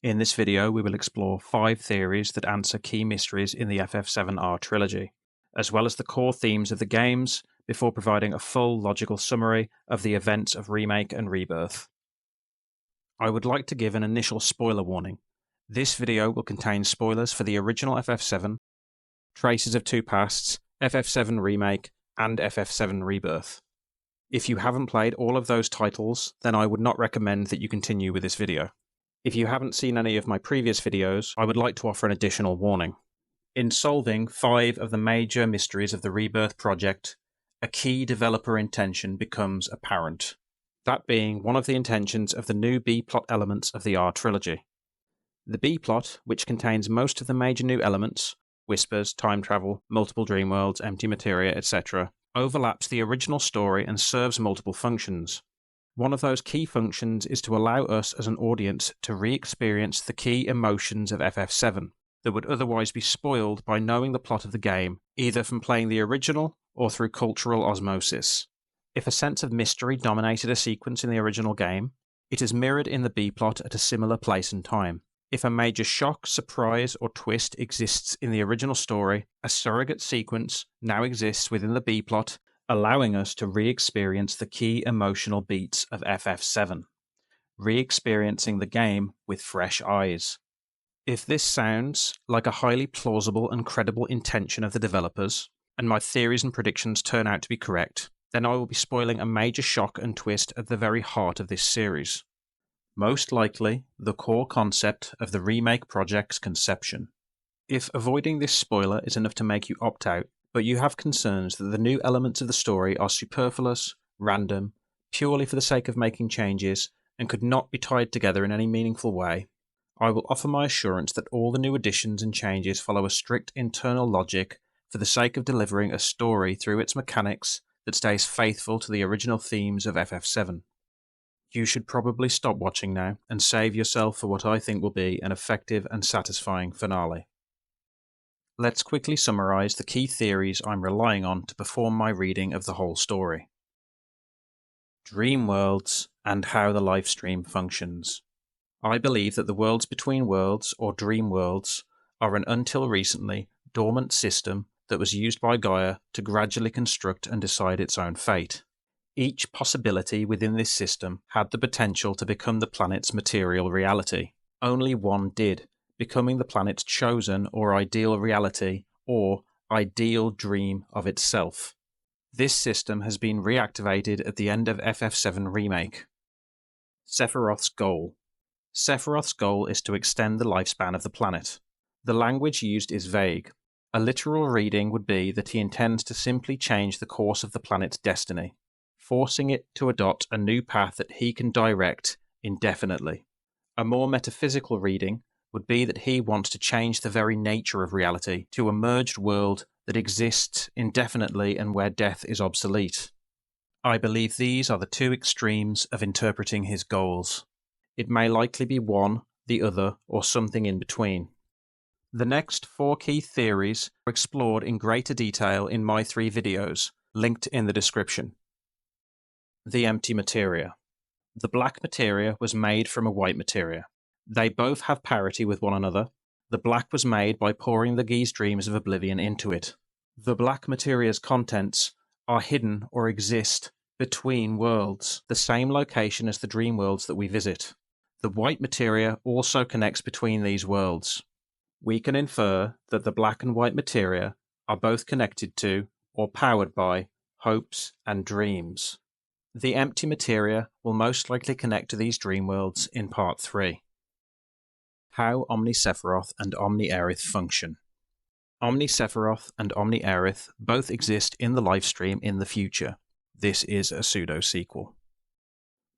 In this video, we will explore 5 theories that answer key mysteries in the FF7 R Trilogy, as well as the core themes of the games, before providing a full logical summary of the events of Remake and Rebirth. I would like to give an initial spoiler warning. This video will contain spoilers for the original FF7, Traces of Two Pasts, FF7 Remake, and FF7 Rebirth. If you haven't played all of those titles, then I would not recommend that you continue with this video. If you haven't seen any of my previous videos, I would like to offer an additional warning. In solving 5 of the major mysteries of the Rebirth project, a key developer intention becomes apparent. That being one of the intentions of the new B-plot elements of the R Trilogy. The B-plot, which contains most of the major new elements, whispers, time travel, multiple dream worlds, empty materia, etc., overlaps the original story and serves multiple functions. One of those key functions is to allow us as an audience to re-experience the key emotions of FF7 that would otherwise be spoiled by knowing the plot of the game, either from playing the original or through cultural osmosis. If a sense of mystery dominated a sequence in the original game, it is mirrored in the B-plot at a similar place and time. If a major shock, surprise, or twist exists in the original story, a surrogate sequence now exists within the B-plot, allowing us to re-experience the key emotional beats of FF7, re-experiencing the game with fresh eyes. If this sounds like a highly plausible and credible intention of the developers, and my theories and predictions turn out to be correct, then I will be spoiling a major shock and twist at the very heart of this series. Most likely, the core concept of the Remake project's conception. If avoiding this spoiler is enough to make you opt out, but you have concerns that the new elements of the story are superfluous, random, purely for the sake of making changes, and could not be tied together in any meaningful way, I will offer my assurance that all the new additions and changes follow a strict internal logic for the sake of delivering a story through its mechanics that stays faithful to the original themes of FF7. You should probably stop watching now and save yourself for what I think will be an effective and satisfying finale. Let's quickly summarise the key theories I'm relying on to perform my reading of the whole story. Dream worlds and how the Lifestream functions. I believe that the worlds between worlds, or dream worlds, are an until recently dormant system that was used by Gaia to gradually construct and decide its own fate. Each possibility within this system had the potential to become the planet's material reality. Only one did, becoming the planet's chosen or ideal reality, or ideal dream of itself. This system has been reactivated at the end of FF7 Remake. Sephiroth's goal. Sephiroth's goal is to extend the lifespan of the planet. The language used is vague. A literal reading would be that he intends to simply change the course of the planet's destiny, forcing it to adopt a new path that he can direct indefinitely. A more metaphysical reading would be that he wants to change the very nature of reality to a merged world that exists indefinitely and where death is obsolete. I believe these are the 2 extremes of interpreting his goals. It may likely be one, the other, or something in between. The next 4 key theories are explored in greater detail in my 3 videos, linked in the description. The empty materia. The black materia was made from a white materia. They both have parity with one another. The black was made by pouring the Geese dreams of oblivion into it. The black materia's contents are hidden or exist between worlds, the same location as the dream worlds that we visit. The white materia also connects between these worlds. We can infer that the black and white materia are both connected to, or powered by, hopes and dreams. The empty materia will most likely connect to these dream worlds in Part 3. How Omni Sephiroth and Omni Aerith function. Omni Sephiroth and Omni Aerith both exist in the Lifestream in the future. This is a pseudo-sequel.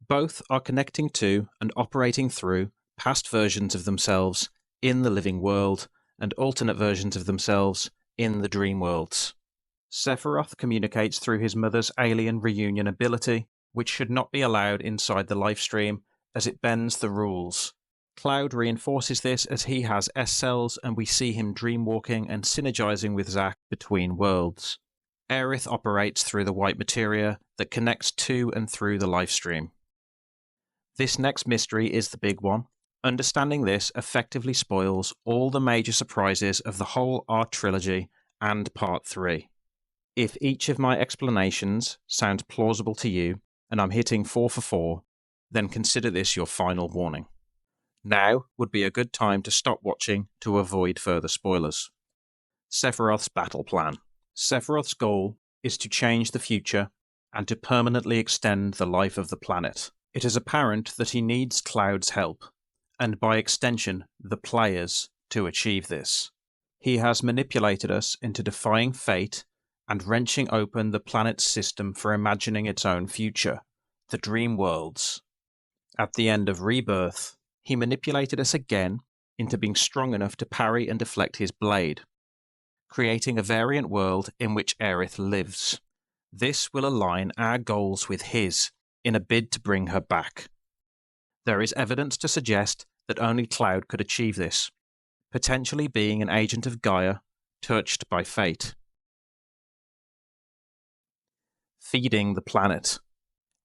Both are connecting to and operating through past versions of themselves in the living world and alternate versions of themselves in the dream worlds. Sephiroth communicates through his mother's alien reunion ability, which should not be allowed inside the Lifestream as it bends the rules. Cloud reinforces this as he has S-cells and we see him dreamwalking and synergizing with Zack between worlds. Aerith operates through the white materia that connects to and through the Lifestream. This next mystery is the big one. Understanding this effectively spoils all the major surprises of the whole R Trilogy and Part 3. If each of my explanations sounds plausible to you, and I'm hitting 4 for 4, then consider this your final warning. Now would be a good time to stop watching to avoid further spoilers. Sephiroth's battle plan. Sephiroth's goal is to change the future and to permanently extend the life of the planet. It is apparent that he needs Cloud's help, and by extension, the players, to achieve this. He has manipulated us into defying fate and wrenching open the planet's system for imagining its own future, the dream worlds. At the end of Rebirth, he manipulated us again into being strong enough to parry and deflect his blade, creating a variant world in which Aerith lives. This will align our goals with his in a bid to bring her back. There is evidence to suggest that only Cloud could achieve this, potentially being an agent of Gaia, touched by fate. Feeding the planet.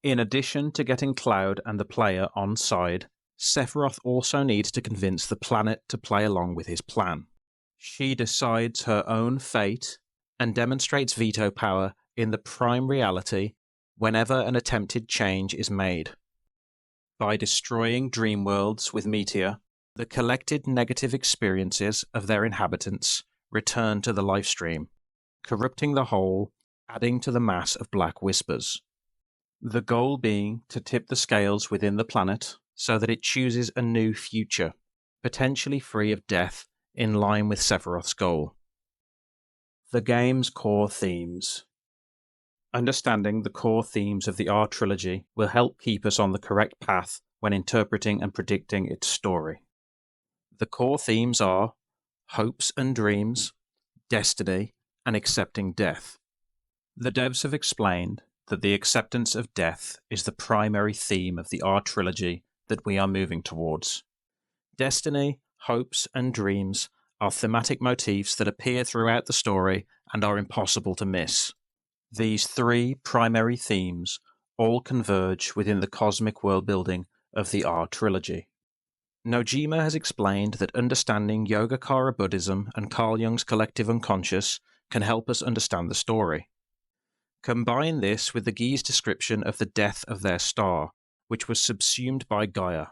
In addition to getting Cloud and the player on side, Sephiroth also needs to convince the planet to play along with his plan. She decides her own fate and demonstrates veto power in the prime reality whenever an attempted change is made. By destroying dream worlds with Materia, the collected negative experiences of their inhabitants return to the Lifestream, corrupting the whole, adding to the mass of black whispers. The goal being to tip the scales within the planet so that it chooses a new future, potentially free of death, in line with Sephiroth's goal. The game's core themes. Understanding the core themes of the R Trilogy will help keep us on the correct path when interpreting and predicting its story. The core themes are hopes and dreams, destiny, and accepting death. The devs have explained that the acceptance of death is the primary theme of the R Trilogy that we are moving towards. Destiny, hopes, and dreams are thematic motifs that appear throughout the story and are impossible to miss. These three primary themes all converge within the cosmic world-building of the R Trilogy. Nojima has explained that understanding Yogacara Buddhism and Carl Jung's collective unconscious can help us understand the story. Combine this with the Gi's description of the death of their star, which was subsumed by Gaia.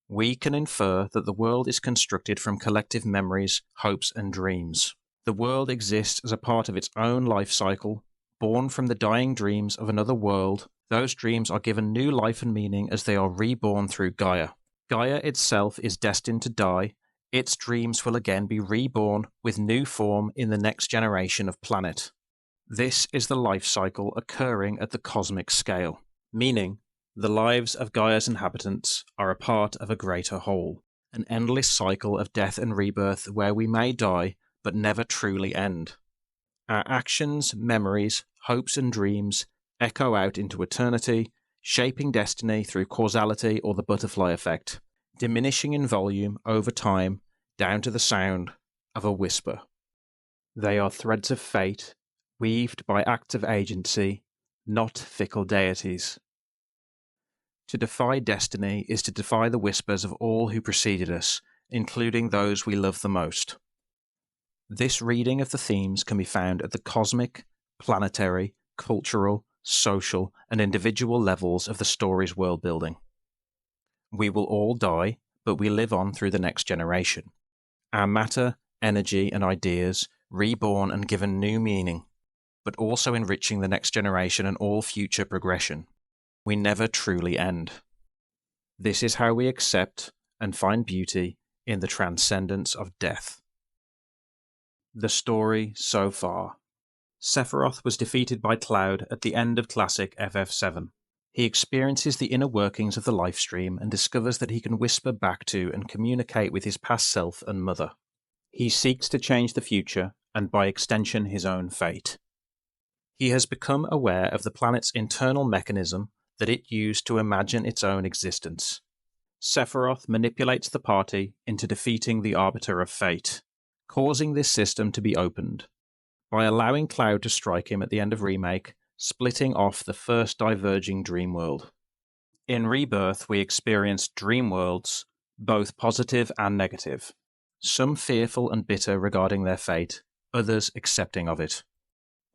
We can infer that the world is constructed from collective memories, hopes, and dreams. The world exists as a part of its own life cycle, born from the dying dreams of another world. Those dreams are given new life and meaning as they are reborn through Gaia. Gaia itself is destined to die. Its dreams will again be reborn with new form in the next generation of planet. This is the life cycle occurring at the cosmic scale, meaning the lives of Gaia's inhabitants are a part of a greater whole, an endless cycle of death and rebirth where we may die but never truly end. Our actions, memories, hopes, and dreams echo out into eternity, shaping destiny through causality or the butterfly effect, diminishing in volume over time down to the sound of a whisper. They are threads of fate, weaved by acts of agency, not fickle deities. To defy destiny is to defy the whispers of all who preceded us, including those we love the most. This reading of the themes can be found at the cosmic, planetary, cultural, social, and individual levels of the story's world building. We will all die, but we live on through the next generation. Our matter, energy, and ideas reborn and given new meaning, but also enriching the next generation and all future progression. We never truly end. This is how we accept and find beauty in the transcendence of death. The story so far. Sephiroth was defeated by Cloud at the end of classic FF7. He experiences the inner workings of the Lifestream and discovers that he can whisper back to and communicate with his past self and mother. He seeks to change the future and by extension his own fate. He has become aware of the planet's internal mechanism that it used to imagine its own existence. Sephiroth manipulates the party into defeating the Arbiter of Fate, causing this system to be opened, by allowing Cloud to strike him at the end of Remake, splitting off the first diverging dream world. In Rebirth, we experienced dream worlds both positive and negative, some fearful and bitter regarding their fate, others accepting of it.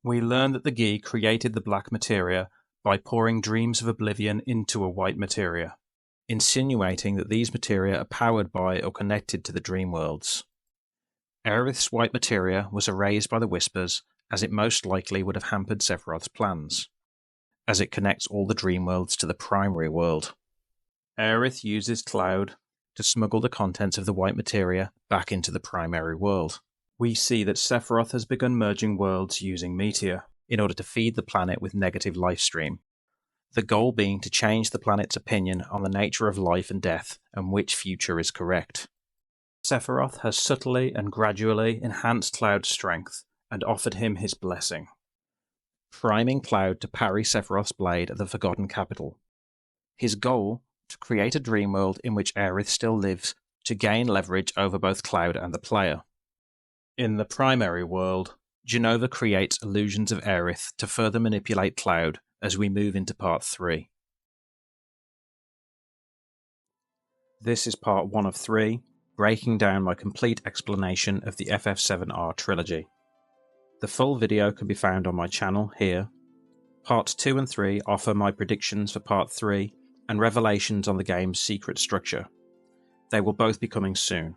We learn that the Gi created the black materia by pouring dreams of oblivion into a white materia, insinuating that these materia are powered by or connected to the dream worlds. Aerith's white materia was erased by the Whispers, as it most likely would have hampered Sephiroth's plans, as it connects all the dream worlds to the primary world. Aerith uses Cloud to smuggle the contents of the white materia back into the primary world. We see that Sephiroth has begun merging worlds using Materia in order to feed the planet with negative Lifestream, the goal being to change the planet's opinion on the nature of life and death and which future is correct. Sephiroth has subtly and gradually enhanced Cloud's strength and offered him his blessing, priming Cloud to parry Sephiroth's blade at the Forgotten Capital. His goal, to create a dream world in which Aerith still lives to gain leverage over both Cloud and the player. In the primary world, Genova creates illusions of Aerith to further manipulate Cloud as we move into Part 3. This is Part 1 of 3, breaking down my complete explanation of the FF7 R Trilogy. The full video can be found on my channel here. Parts 2 and 3 offer my predictions for Part 3 and revelations on the game's secret structure. They will both be coming soon.